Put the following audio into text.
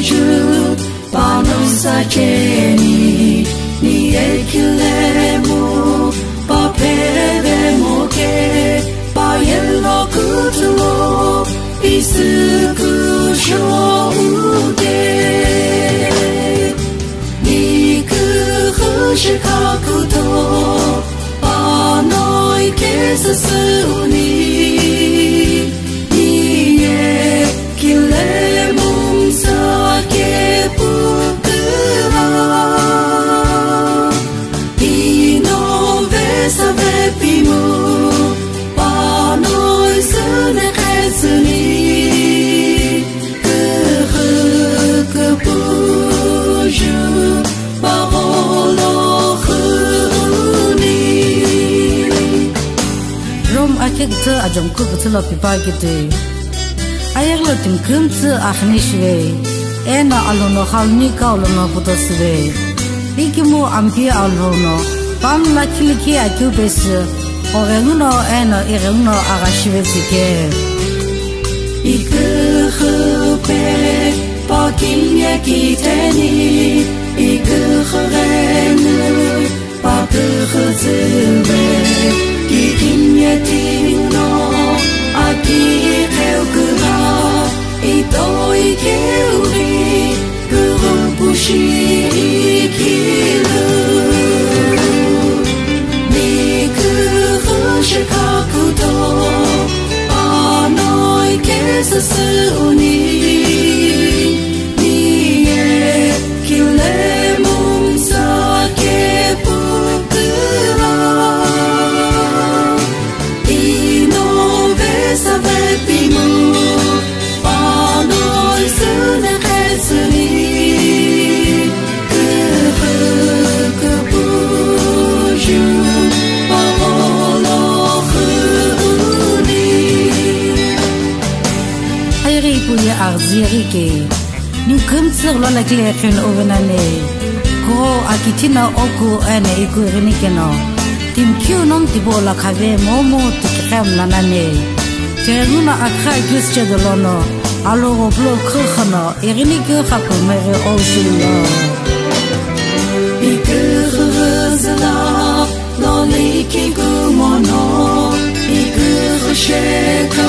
puju panosakeni ni ekilemu papere moke payelo kutuo isuku shoude niku hushikakuto panoi kesasuni nie kilemum sake pukura inove savepimu panoi sune kesuni puju parolo khuni rom akek te ajam ku gutlo pipagite ayaglo tim kumtse akhnishwe ena alono khalni ka alono putoswe ikimu ampi alono pam lakiliki akubes orenuno ena irenuno agashwezike ikhupe pakinye kiteni ikhurenu pakhuzwe kikinye tino akihekura itoi keuri kurupushi ikiru nikuhushikakuto anoi kesasuni nie kilemum sake pukura inove savepimu panoi sune kesuni kupuju parolo khuni ayri puya arzirike ni kumtsir lo la klefen ovenane ko akitina oku ene ikurenikeno tim kyunom tibola khave momo tikrem nanane teruna akha gusche dolono alo blo khkhana irinike khakumere oshilo ikuruzla loliki gumono ikursheka